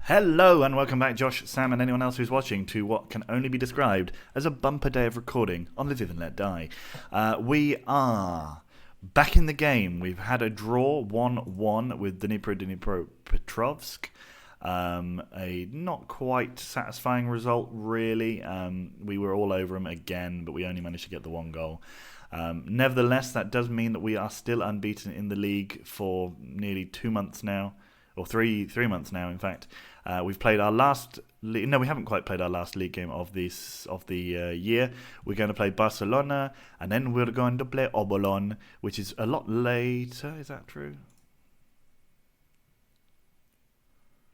Hello and welcome back, Josh, Sam, and anyone else who's watching, to what can only be described as a bumper day of recording on Lviv and Let Die. We are back in the game. We've had a draw 1-1 with Dnipropetrovsk. A not quite satisfying result, really. We were all over them again, but we only managed to get the one goal. Nevertheless, that does mean that we are still unbeaten in the league for nearly 2 months now. Or three months now, in fact. We've played our last... No, we haven't quite played our last league game of the year. We're going to play Barcelona, and then we're going to play Obolon, which is a lot later. Is that true?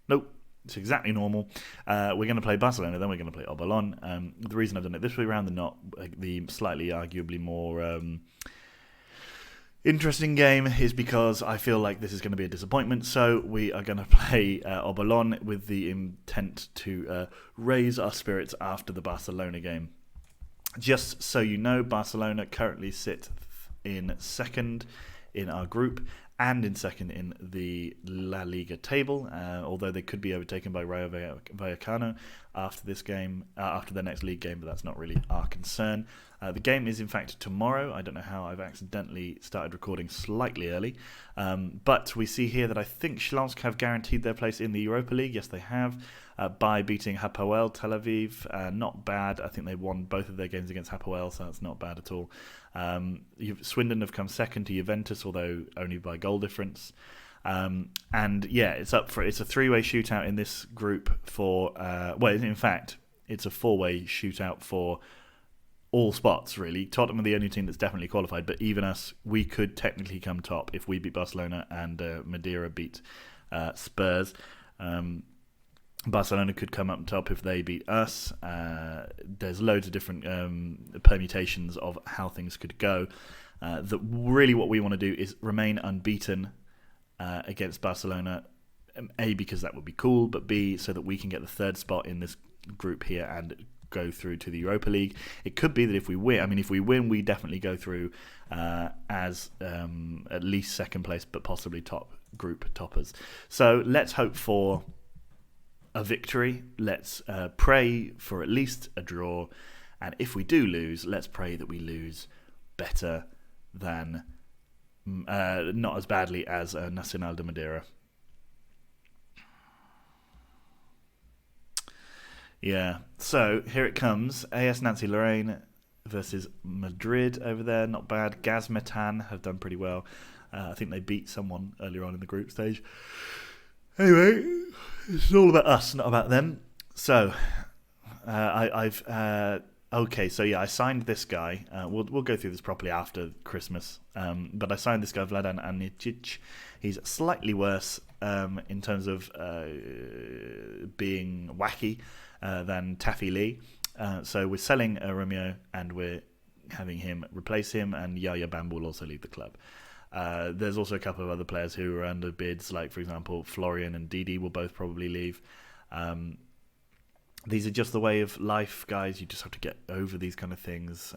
Nope. It's exactly normal. We're going to play Barcelona, then we're going to play Obolon. The reason I've done it this way around, the slightly arguably more... interesting game is because I feel like this is going to be a disappointment, so we are going to play Obolon with the intent to raise our spirits after the Barcelona game. Just so you know, Barcelona currently sit in second in our group and in second in the La Liga table, although they could be overtaken by Rayo Vallecano after this game, after their next league game, but that's not really our concern. The game is in fact tomorrow. I don't know how I've accidentally started recording slightly early, but we see here that I think Śląsk have guaranteed their place in the Europa League. Yes, they have, by beating Hapoel Tel Aviv. Not bad. I think they won both of their games against Hapoel, so that's not bad at all. Swindon have come second to Juventus, although only by goal difference. And yeah, it's a three-way shootout in this group for in fact it's a four-way shootout for all spots, really. Tottenham are the only team that's definitely qualified, but even us, we could technically come top if we beat Barcelona and Madeira beat Spurs. Barcelona could come up top if they beat us. There's loads of different permutations of how things could go. Really what we want to do is remain unbeaten against Barcelona, A, because that would be cool, but B, so that we can get the third spot in this group here and go through to the Europa League. It could be that if we win, we definitely go through as at least second place, but possibly top group toppers. So let's hope for a victory. Let's pray for at least a draw, and if we do lose, let's pray that we lose better than not as badly as Nacional de Madeira. Yeah, so here it comes. AS Nancy Lorraine versus Madrid over there. Not bad. Gazmetan have done pretty well. I think they beat someone earlier on in the group stage. Anyway, it's all about us, not about them. So, I signed this guy. We'll go through this properly after Christmas. But I signed this guy, Vladan Anicic. He's slightly worse in terms of being wacky than Taffy Lee. So we're selling Romeo and we're having him replace him, and Yaya Bam will also leave the club. There's also a couple of other players who are under bids, like, for example, Florian and Didi will both probably leave. These are just the way of life, guys. You just have to get over these kind of things.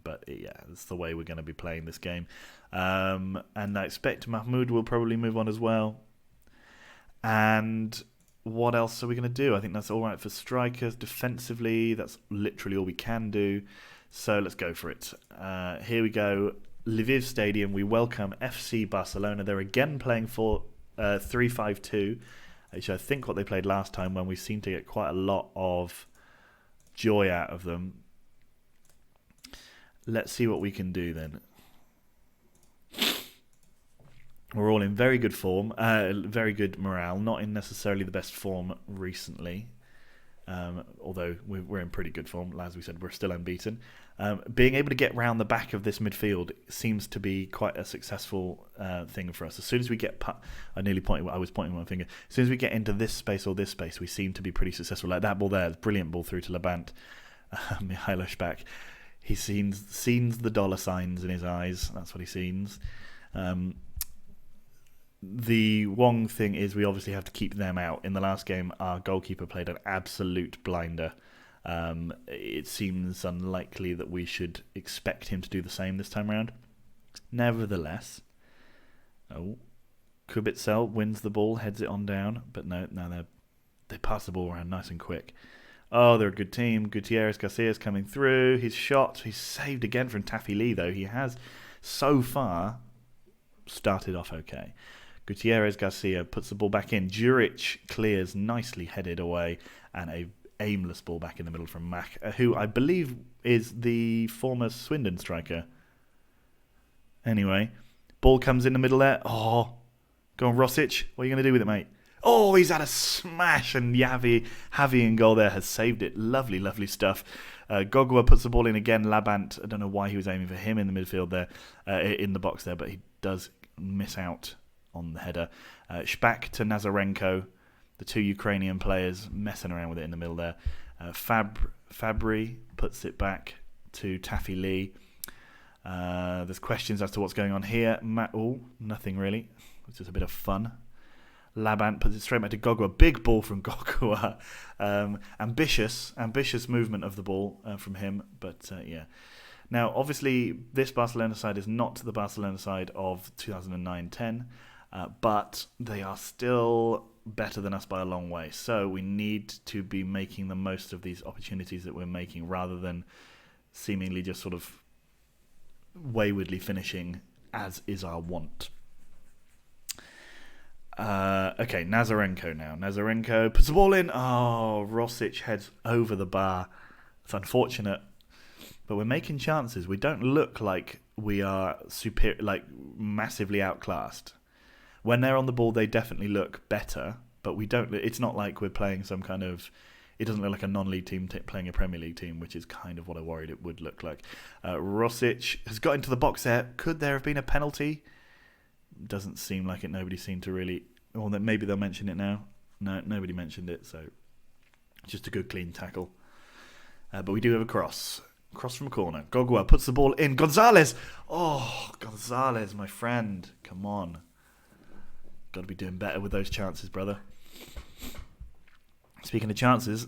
But yeah, it's the way we're going to be playing this game. And I expect Mahmoud will probably move on as well. And what else are we going to do? I think that's all right for strikers. Defensively, that's literally all we can do. So let's go for it. Here we go. Lviv Stadium. We welcome FC Barcelona. They're again playing for 3-5-2. Which I think what they played last time, when we seemed to get quite a lot of joy out of them. Let's see what we can do then. We're all in very good form, very good morale, not in necessarily the best form recently. Although we're in pretty good form. As we said, we're still unbeaten. Being able to get round the back of this midfield seems to be quite a successful thing for us. As soon as we get... I was pointing my finger. As soon as we get into this space or this space, we seem to be pretty successful. Like that ball there, brilliant ball through to Labant. Mihailo Shpak. He sees the dollar signs in his eyes. That's what he sees. The Wong thing is we obviously have to keep them out. In the last game, our goalkeeper played an absolute blinder. It seems unlikely that we should expect him to do the same this time around. Nevertheless, Kubitzel wins the ball, heads it on down, but no, they're they pass the ball around nice and quick. Oh, they're a good team. Gutierrez Garcia's coming through. He's shot. He's saved again from Taffy Lee, though. He has, so far, started off okay. Gutierrez Garcia puts the ball back in. Juric clears, nicely headed away, and a aimless ball back in the middle from Mack, who I believe is the former Swindon striker. Anyway, ball comes in the middle there. Oh, go on, Rosic. What are you going to do with it, mate? Oh, he's had a smash, and Javi in goal there has saved it. Lovely, lovely stuff. Gogua puts the ball in again. Labant, I don't know why he was aiming for him in the midfield there, in the box there, but he does miss out on the header. Shpak to Nazarenko, the two Ukrainian players messing around with it in the middle there. Fabry puts it back to Taffy Lee. There's questions as to what's going on here. Nothing really. It's just a bit of fun. Labant puts it straight back to Gogua. Big ball from Gogua. Ambitious movement of the ball from him. But yeah. Now, obviously, this Barcelona side is not the Barcelona side of 2009-10, but they are still better than us by a long way. So we need to be making the most of these opportunities that we're making, rather than seemingly just sort of waywardly finishing, as is our want. Okay, Nazarenko now. Nazarenko puts the ball in. Oh, Rosic heads over the bar. It's unfortunate, but we're making chances. We don't look like we are massively outclassed. When they're on the ball, they definitely look better, but we don't. It's not like we're playing some kind of. It doesn't look like a non-league team playing a Premier League team, which is kind of what I worried it would look like. Rosic has got into the box there. Could there have been a penalty? Doesn't seem like it. Nobody seemed to really. Or maybe they'll mention it now. No, nobody mentioned it, so just a good clean tackle. But we do have a cross. Cross from a corner. Gogua puts the ball in. Gonzalez! Oh, Gonzalez, my friend. Come on. Got to be doing better with those chances, brother. Speaking of chances,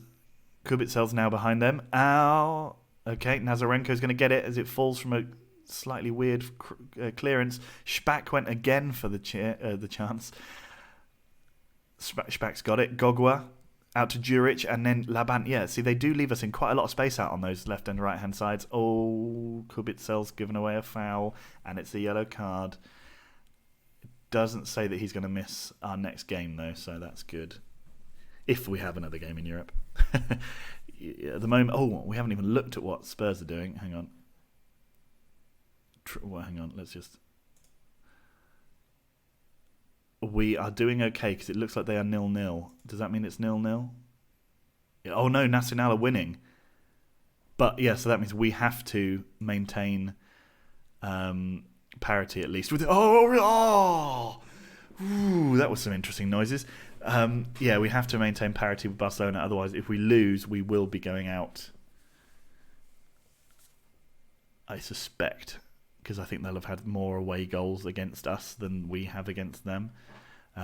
Kubitsel's now behind them. Ow. Okay, Nazarenko's going to get it as it falls from a slightly weird clearance. Shpak went again for the chance. Shpak's got it. Gogua out to Juric, and then Labant. Yeah, see, they do leave us in quite a lot of space out on those left and right hand sides. Oh, Kubitsel's given away a foul, and it's a yellow card. It doesn't say that he's going to miss our next game, though, so that's good. If we have another game in Europe. At the moment, we haven't even looked at what Spurs are doing. Hang on. Hang on, let's just... We are doing okay because it looks like they are 0-0. Does that mean it's 0-0? Yeah, oh no, Nacional are winning. But yeah, so that means we have to maintain parity at least. Ooh, that was some interesting noises. Yeah, we have to maintain parity with Barcelona. Otherwise, if we lose, we will be going out. I suspect, because I think they'll have had more away goals against us than we have against them.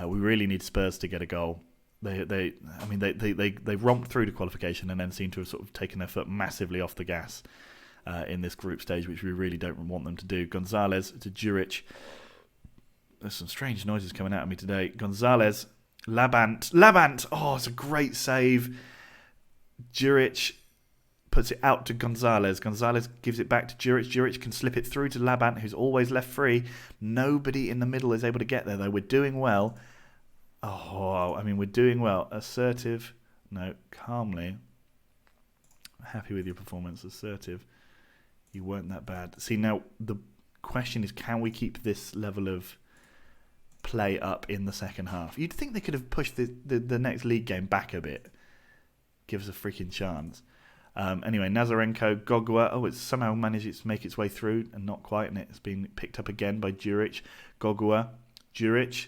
We really need Spurs to get a goal. They romped through to qualification and then seem to have sort of taken their foot massively off the gas in this group stage, which we really don't want them to do. Gonzalez to Juric. There's some strange noises coming out of me today. Gonzalez, Labant. Oh, it's a great save. Juric puts it out to Gonzalez. Gonzalez gives it back to Juric. Juric can slip it through to Labant, who's always left free. Nobody in the middle is able to get there, though. We're doing well. Oh, I mean, we're doing well. Assertive. No, calmly. Happy with your performance. Assertive. You weren't that bad. See, now, the question is, can we keep this level of play up in the second half? You'd think they could have pushed the next league game back a bit. Give us a freaking chance. Anyway, Nazarenko, Gogua. Oh, it's somehow managed to make its way through, and not quite, and it's been picked up again by Juric. Gogua, Juric.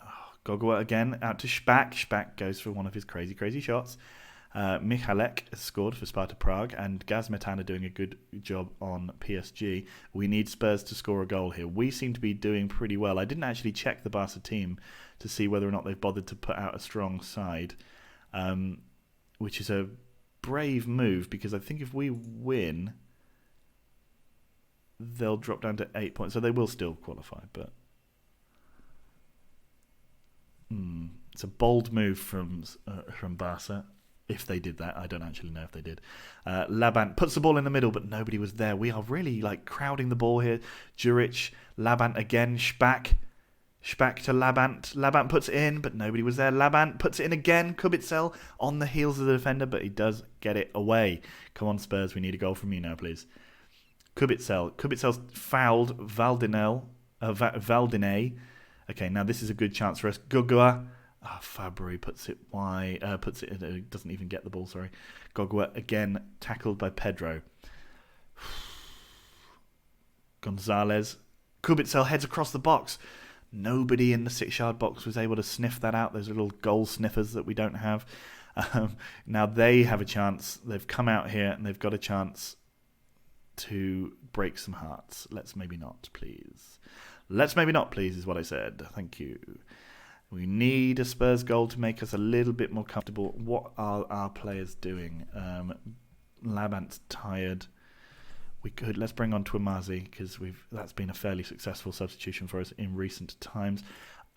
Oh, Gogua again, out to Shpak. Shpak goes for one of his crazy shots. Michalek has scored for Sparta Prague, and Gazmetan are doing a good job on PSG. We need Spurs to score a goal here. We seem to be doing pretty well. I didn't actually check the Barca team to see whether or not they've bothered to put out a strong side, which is a brave move, because I think if we win, they'll drop down to 8 points. So they will still qualify, but It's a bold move from Barca. If they did that, I don't actually know if they did. Labant puts the ball in the middle, but nobody was there. We are really like crowding the ball here. Juric, Labant again, Shpak to Labant. Labant puts it in, but nobody was there. Labant puts it in again. Kubitzel on the heels of the defender, but he does get it away. Come on, Spurs, we need a goal from you now, please. Kubitzel's fouled Valdine. Okay, now this is a good chance for us. Gugua. Fabry puts it wide. Doesn't even get the ball, sorry. Gogua again tackled by Pedro. Gonzalez. Kubitzel heads across the box. Nobody in the 6-yard box was able to sniff that out. Those little goal sniffers that we don't have. Now they have a chance. They've come out here and they've got a chance to break some hearts. Let's maybe not, please. Let's maybe not, please, is what I said. Thank you. We need a Spurs goal to make us a little bit more comfortable. What are our players doing? Labant's tired. Let's bring on Twamazi because that's been a fairly successful substitution for us in recent times.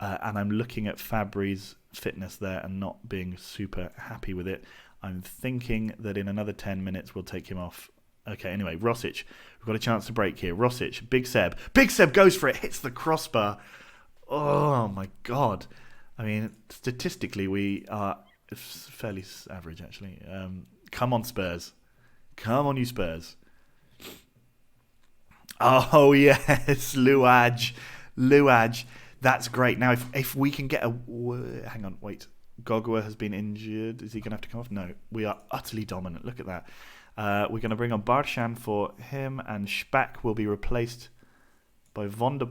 And I'm looking at Fabry's fitness there and not being super happy with it. I'm thinking that in another 10 minutes we'll take him off. Okay, anyway, Rosic. We've got a chance to break here. Rosic, Big Seb. Big Seb goes for it, hits the crossbar. Oh my God. I mean, statistically, we are fairly average, actually. Come on, Spurs. Come on, you Spurs. Oh, yes, Luaj. That's great. Now, if we can get a... Hang on, wait. Gogua has been injured. Is he going to have to come off? No. We are utterly dominant. Look at that. We're going to bring on Barshan for him, and Shpak will be replaced by Vonda...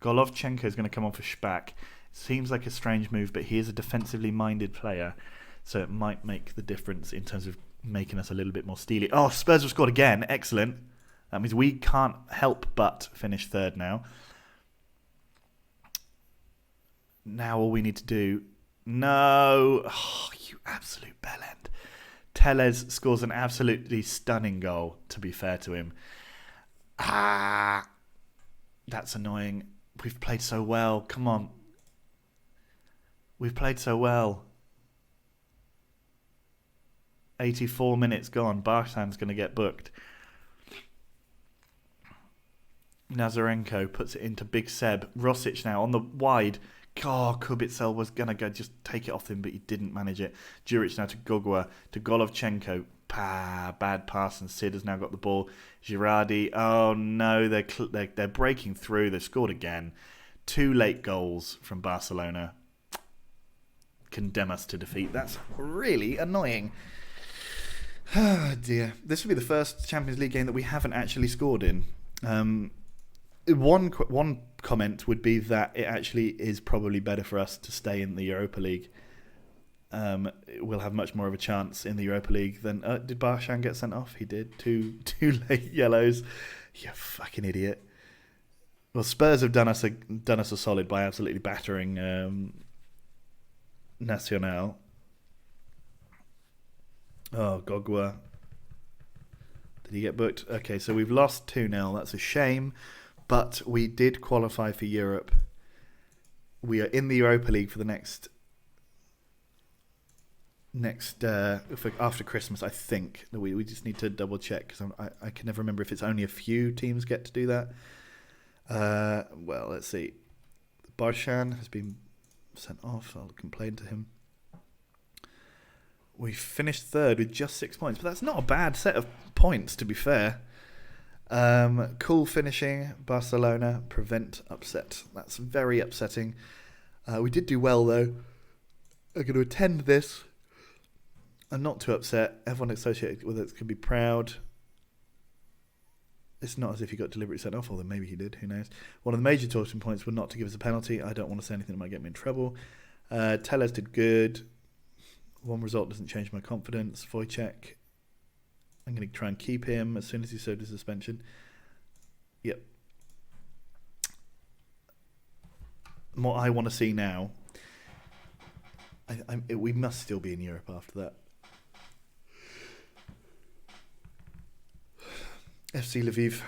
Golovchenko is going to come on for Shpak. Seems like a strange move, but he is a defensively minded player, so it might make the difference in terms of making us a little bit more steely. Oh, Spurs have scored again. Excellent. That means we can't help but finish third now. Now all we need to do... No! Oh, you absolute bellend. Tellez scores an absolutely stunning goal, to be fair to him. That's annoying. We've played so well. Come on. We've played so well. 84 minutes gone. Barshan's going to get booked. Nazarenko puts it into Big Seb. Rosic now on the wide. Oh, Kubitzel was going to go just take it off him, but he didn't manage it. Juric now to Gogua, to Golovchenko. Bad pass, and Sid has now got the ball. Girardi. Oh no, they're breaking through. They've scored again. 2 late goals from Barcelona condemn us to defeat. That's really annoying. Oh dear. This will be the first Champions League game that we haven't actually scored in. One comment would be that it actually is probably better for us to stay in the Europa League. We'll have much more of a chance in the Europa League than... did Barshan get sent off? He did. Two late yellows. You fucking idiot. Well, Spurs have done us a solid by absolutely battering Nacional. Oh, Gogua. Did he get booked? Okay, so we've lost 2-0. That's a shame. But we did qualify for Europe. We are in the Europa League for the next after Christmas, I think. We just need to double check because I can never remember if it's only a few teams get to do that. Well, let's see. Barshan has been sent off. I'll complain to him. We finished third with just 6 points, but that's not a bad set of points, to be fair. Cool finishing. Barcelona prevent upset. That's very upsetting. We did do well though. I'm going to attend this. I'm not too upset. Everyone associated with it can be proud. It's not as if he got deliberately sent off, although maybe he did. Who knows? One of the major talking points were not to give us a penalty. I don't want to say anything that might get me in trouble. Tellez did good. One result doesn't change my confidence. Wojciech, I'm going to try and keep him as soon as he served his suspension. Yep. And what I want to see now, we must still be in Europe after that. FC Lviv.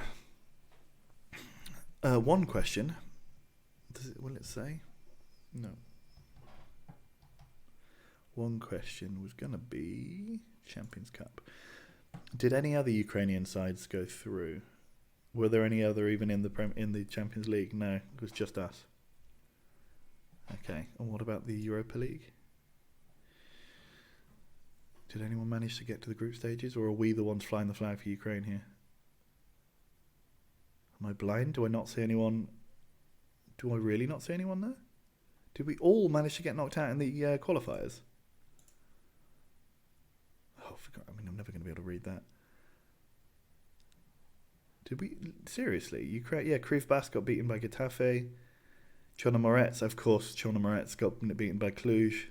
One question. Will it say? No. One question was going to be Champions Cup. Did any other Ukrainian sides go through? Were there any other even in the Champions League? No, it was just us. Okay, and what about the Europa League? Did anyone manage to get to the group stages, or are we the ones flying the flag for Ukraine here? Am I blind? Do I not see anyone? Do I really not see anyone there? Did we all manage to get knocked out in the qualifiers? Oh, I'm never going to be able to read that. Did we? Seriously? Ukraine? Yeah, Krivbas got beaten by Getafe. Chernomorets, of course, Chernomorets got beaten by Cluj.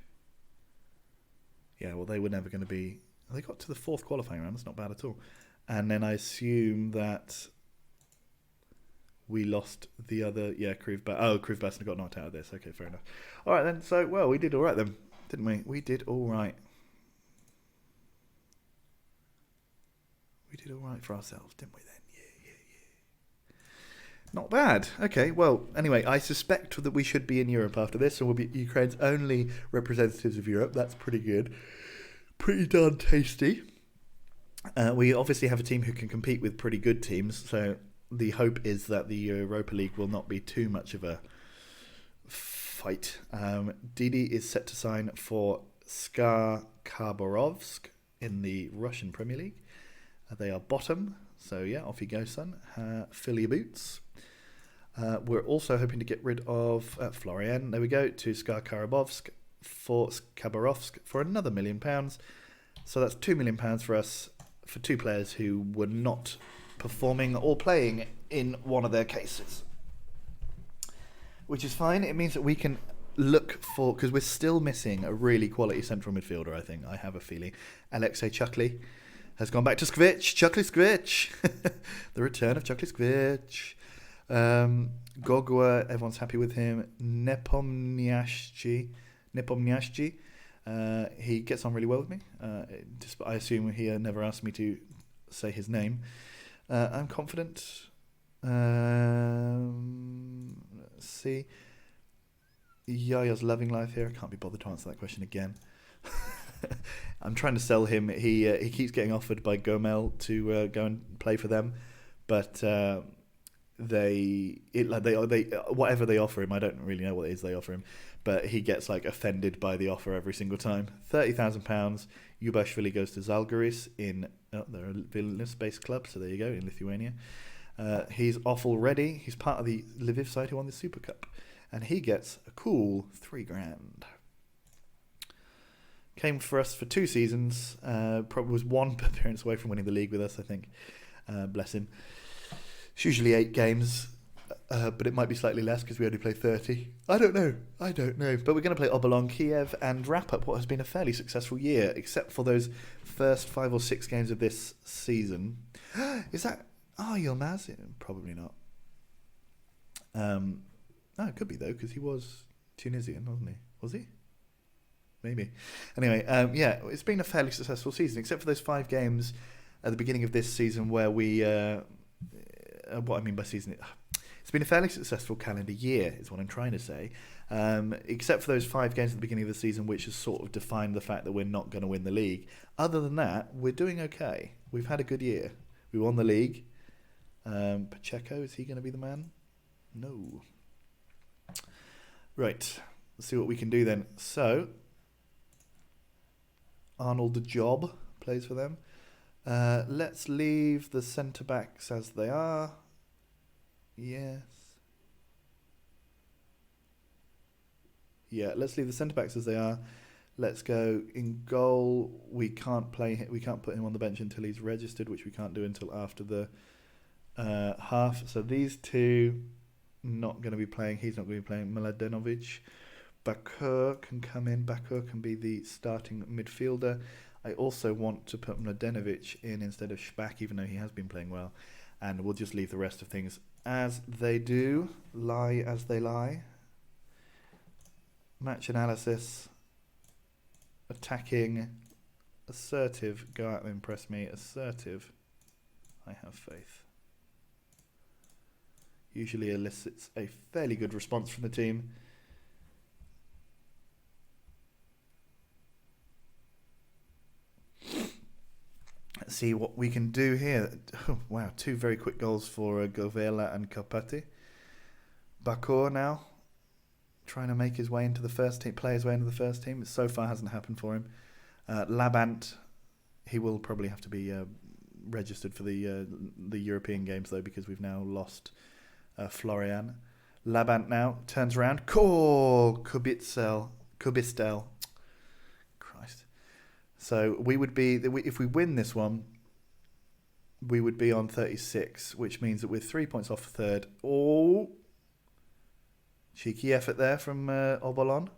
Yeah, well, they were never going to be... They got to the fourth qualifying round. That's not bad at all. And then I assume that we lost the other... Yeah, Krivbas. Oh, Krivbas got knocked out of this. Okay, fair enough. All right, then. So, well, we did all right then, didn't we? We did all right. We did all right for ourselves, didn't we then? Yeah. Not bad. Okay, well, anyway, I suspect that we should be in Europe after this, and we'll be Ukraine's only representatives of Europe. That's pretty good. Pretty darn tasty. We obviously have a team who can compete with pretty good teams, so the hope is that the Europa League will not be too much of a fight. Didi is set to sign for SKA Khabarovsk in the Russian Premier League. They are bottom, so yeah, off you go, son. Fill your boots. We're also hoping to get rid of Florian. There we go, to SKA Khabarovsk for Khabarovsk for another £1 million. So that's £2 million for us for two players who were not performing or playing in one of their cases, which is fine. It means that we can look for, because we're still missing a really quality central midfielder. I have a feeling Alexei Chukli has gone back to Skvic. Chukli Skvic. The return of Chukli Skvic. Gogua, everyone's happy with him. Nepomniachtchi. He gets on really well with me. I assume he never asked me to say his name. I'm confident. Let's see. Yaya's loving life here. I can't be bothered to answer that question again. I'm trying to sell him. He keeps getting offered by Gomel to go and play for them, but they whatever they offer him, I don't really know what it is they offer him, but he gets like offended by the offer every single time. £30,000. Yubashvili goes to Zalgiris in they're a Vilnius-based club, so there you go, in Lithuania. He's off already. He's part of the Lviv side who won the Super Cup, and he gets a cool £3,000. Came for us for 2 seasons. Probably was 1 appearance away from winning the league with us, I think. Bless him. It's usually 8 games, but it might be slightly less because we only play 30. I don't know. But we're going to play Obolon Kyiv and wrap up what has been a fairly successful year, except for those first 5 or 6 games of this season. Is that... Oh, Yilmaz? Probably not. No, it could be, though, because he was Tunisian, wasn't he? Was he? Maybe. Anyway, yeah, it's been a fairly successful season, except for those 5 games at the beginning of this season where we... what I mean by season... It's been a fairly successful calendar year, is what I'm trying to say. Except for those 5 games at the beginning of the season, which has sort of defined the fact that we're not going to win the league. Other than that, we're doing okay. We've had a good year. We won the league. Pacheco, is he going to be the man? No. Right. Let's see what we can do then. So... Arnold the Job plays for them. Let's leave the centre-backs as they are. Yes. Yeah, let's leave the centre-backs as they are. Let's go in goal. We can't put him on the bench until he's registered, which we can't do until after the half. So these two not going to be playing. He's not going to be playing. Mladenovic. Bakur can come in. Bakur can be the starting midfielder. I also want to put Mladenovic in instead of Shpak, even though he has been playing well. And we'll just leave the rest of things as they do. Lie as they lie. Match analysis. Attacking. Assertive. Go out and impress me. Assertive. I have faith. usually elicits a fairly good response from the team. Let's see what we can do here. Oh, wow, 2 very quick goals for Govela and Karpati. Bakur now trying to make his way into the first team, play his way into the first team. It so far hasn't happened for him. Labant, he will probably have to be registered for the European games though, because we've now lost Florian. Labant now turns around. Kubistel. Christ. So we would be, if we win this one, we would be on 36, which means that we're 3 points off third. Oh, cheeky effort there from Obolon.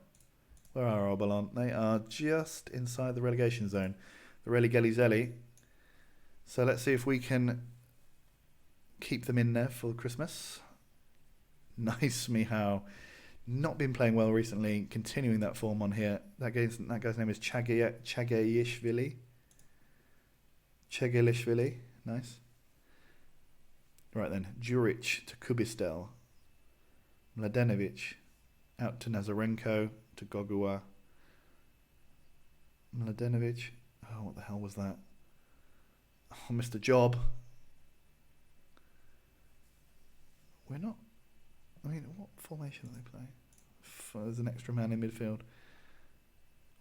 Where are Obolon? They are just inside the relegation zone. The Relegeli. So let's see if we can keep them in there for Christmas. Nice, Mihao. Not been playing well recently. Continuing that form on here. That guy's name is Chagaishvili. Chegelishvili. Nice. Right then. Juric to Kubistel. Mladenovic out to Nazarenko, to Gogua. Mladenovic. Oh, what the hell was that? Oh, Mr. Job. We're not... I mean, what formation do they play? There's an extra man in midfield.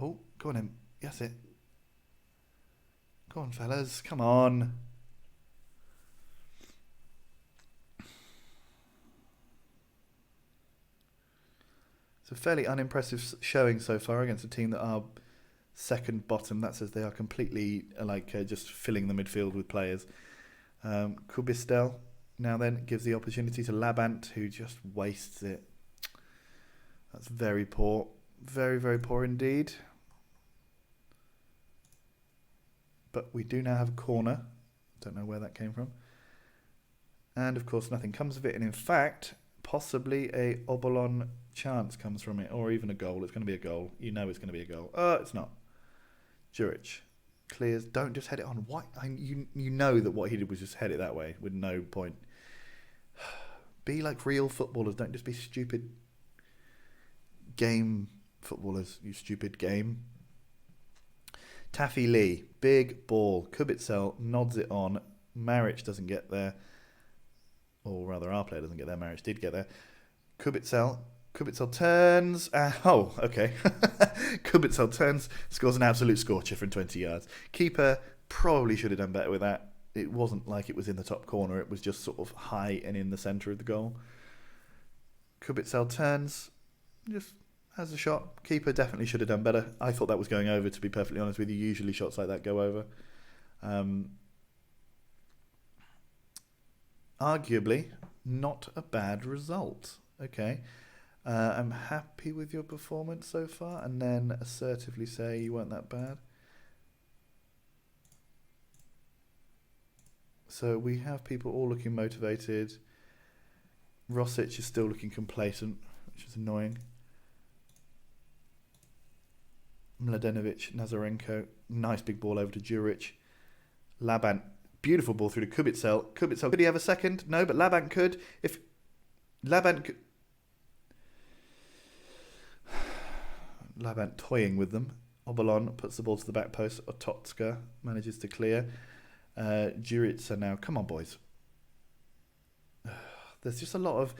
Oh, go on in. Yes, it. Go on, fellas. Come on. It's a fairly unimpressive showing so far against a team that are second bottom. That says they are completely just filling the midfield with players. Kubistel now then gives the opportunity to Labant, who just wastes it. That's very poor. Very, very poor indeed. But we do now have a corner. Don't know where that came from. And of course nothing comes of it. And in fact, possibly a Obolon chance comes from it, or even a goal. It's going to be a goal. You know it's going to be a goal. It's not. Juric clears. Don't just head it on. Why? You know that what he did was just head it that way with no point. Be like real footballers. Don't just be stupid game footballers. You stupid game. Taffy Lee. Big ball. Kubitzel nods it on. Maric doesn't get there. Or rather, our player doesn't get there. Maric did get there. Kubitzel turns. Okay. Kubitzel turns, scores an absolute scorcher from 20 yards. Keeper probably should have done better with that. It wasn't like it was in the top corner. It was just sort of high and in the centre of the goal. Kubitzel turns, just has a shot. Keeper definitely should have done better. I thought that was going over, to be perfectly honest with you. Usually shots like that go over. Arguably, not a bad result. Okay. I'm happy with your performance so far, and then assertively say you weren't that bad. So we have people all looking motivated. Rosic is still looking complacent, which is annoying. Mladenovic, Nazarenko, nice big ball over to Juric. Labant, beautiful ball through to Kubitzel. Could he have a second? No, but Labant could. If Labant could... Labant toying with them. Obolon puts the ball to the back post. Ototska manages to clear. Jurica now. Come on, boys. There's just a lot of...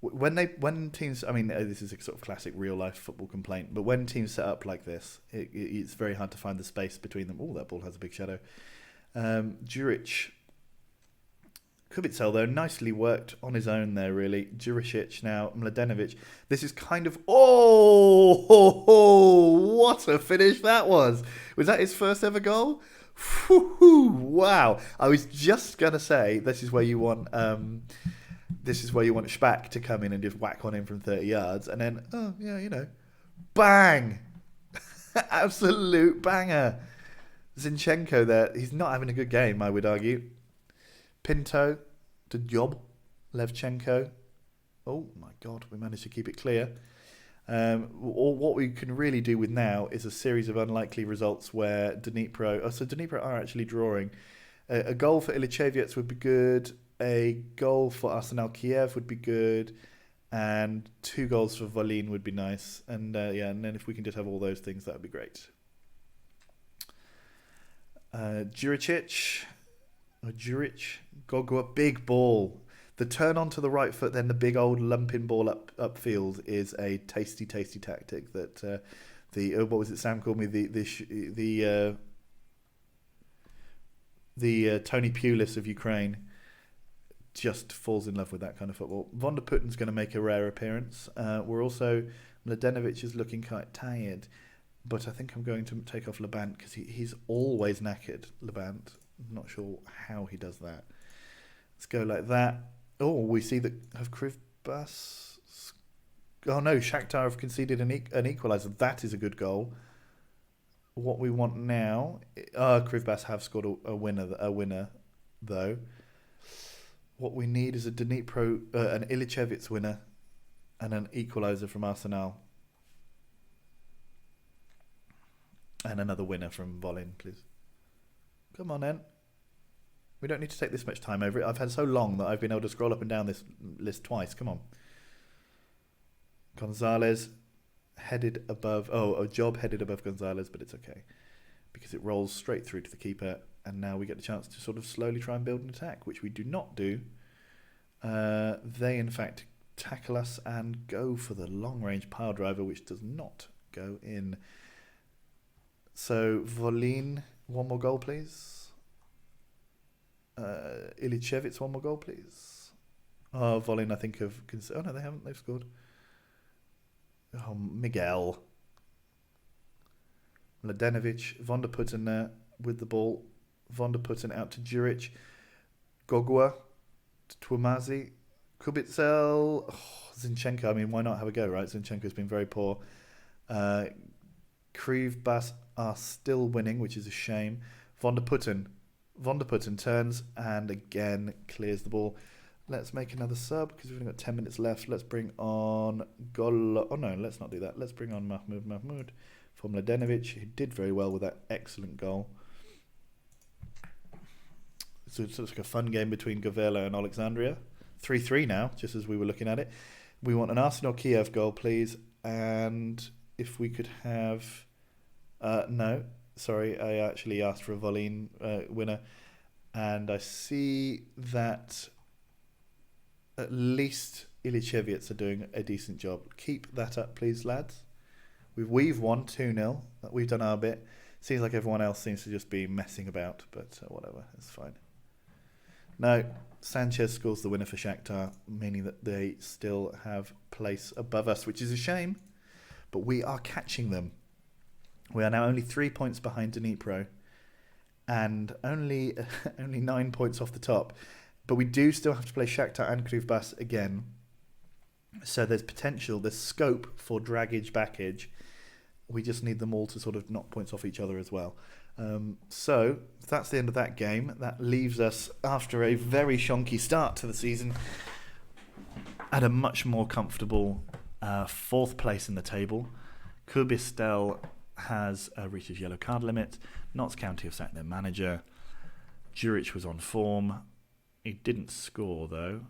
When teams... I mean, this is a sort of classic real-life football complaint, but when teams set up like this, it's very hard to find the space between them. Oh, that ball has a big shadow. Juric. Kubitzel, though, nicely worked on his own there, really. Juricic now, Mladenovic. This is kind of... what a finish that was. Was that his first ever goal? Wow. I was just going to say, this is where you want Spack to come in and just whack on him from 30 yards. And then, bang. Absolute banger. Zinchenko there. He's not having a good game, I would argue. Pinto to Job. Levchenko. Oh my God, we managed to keep it clear. What we can really do with now is a series of unlikely results where Dnipro... so Dnipro are actually drawing. A goal for Ilichevets would be good. a goal for Obolon Kyiv would be good, and 2 goals for Volyn would be nice. And and then if we can just have all those things, that would be great. Juric, Gogwa, big ball. The turn onto the right foot, then the big old lumping ball upfield is a tasty tactic that what was it Sam called me, the Tony Pulis of Ukraine just falls in love with that kind of football. Von der Putten's going to make a rare appearance. We're also, Mladenovic is looking quite tired, but I think I'm going to take off Labant because he's always knackered, Labant. I'm not sure how he does that. Let's go like that. Oh, we see that have Krivbas... Oh no, Shakhtar have conceded an equaliser. That is a good goal. What we want now... Krivbas have scored a winner, though. What we need is a Dnipro, an Ilichevitz winner, and an equaliser from Arsenal. And another winner from Volyn, please. Come on, then. We don't need to take this much time over it. I've had so long that I've been able to scroll up and down this list twice. Come on. Gonzalez headed above... Oh, a job headed above Gonzalez, but it's okay. Because it rolls straight through to the keeper, and now we get the chance to sort of slowly try and build an attack, which we do not do. They, in fact, tackle us and go for the long-range power driver, which does not go in. So, Volyn, one more goal, please. Ilichevitz, one more goal, please. Oh, Volyn, I think have... Oh, no, they haven't. They've scored. Oh, Miguel. Mladenovic, Von der Putten there with the ball. Von der Putten out to Juric. Gogwa to Twimazi. Kubitzel. Oh, Zinchenko. I mean, why not have a go, right? Zinchenko's been very poor. Krivbas are still winning, which is a shame. Von der Putten turns and again clears the ball. Let's make another sub because we've only got 10 minutes left. Let's bring on Gol. Oh no, let's not do that. Let's bring on Mahmoud for Mladenovic, who did very well with that excellent goal. So it's like a fun game between Govela and Alexandria. 3-3 now, just as we were looking at it. We want an Arsenal Kiev goal, please. And if we could have... no, sorry, I actually asked for a Volyn winner. And I see that at least Ilichevitz are doing a decent job. Keep that up, please, lads. We've won 2-0. We've done our bit. Seems like everyone else seems to just be messing about, but whatever, it's fine. No, Sanchez scores the winner for Shakhtar, meaning that they still have place above us, which is a shame, but we are catching them. We are now only 3 points behind Dnipro and only 9 points off the top. But we do still have to play Shakhtar and Krivbas again. So there's potential, there's scope for draggage, backage. We just need them all to sort of knock points off each other as well. So that's the end of that game. That leaves us, after a very shonky start to the season, at a much more comfortable 4th place in the table. Kubistel has reached his yellow card limit. Notts County have sacked their manager. Juric was on form. He didn't score, though.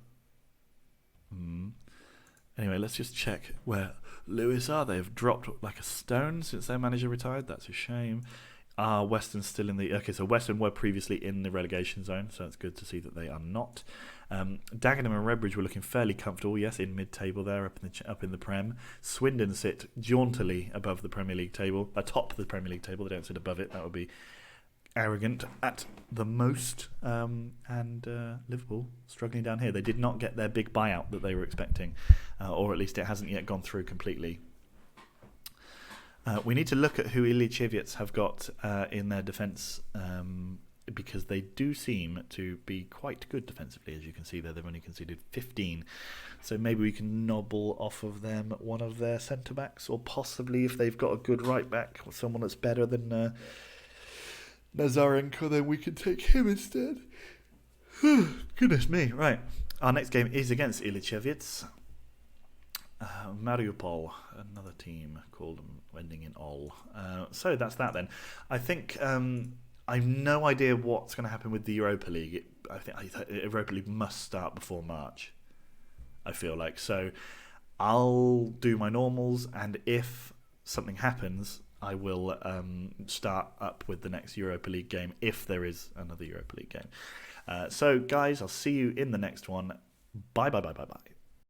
Anyway, let's just check where Lewis are. They have dropped like a stone since their manager retired. That's a shame. Western's still in the... Okay, so Western were previously in the relegation zone, so it's good to see that they are not. Dagenham and Redbridge were looking fairly comfortable, yes, in mid-table there, up in the Prem. Swindon sit jauntily above the Premier League table, atop the Premier League table. They don't sit above it. That would be arrogant at the most. And Liverpool struggling down here. They did not get their big buyout that they were expecting, or at least it hasn't yet gone through completely. We need to look at who Ilichevitz have got in their defence, because they do seem to be quite good defensively. As you can see there, they've only conceded 15. So maybe we can nobble off of them one of their centre-backs, or possibly if they've got a good right-back or someone that's better than Nazarenko, then we can take him instead. Goodness me. Right. Our next game is against Ilichevitz. Mariupol, another team called ending in ol. So that's that then. I think I have no idea what's going to happen with the Europa League. I think Europa League must start before March. I feel like so. I'll do my normals, and if something happens, I will start up with the next Europa League game if there is another Europa League game. So, guys, I'll see you in the next one. Bye, bye, bye, bye, bye.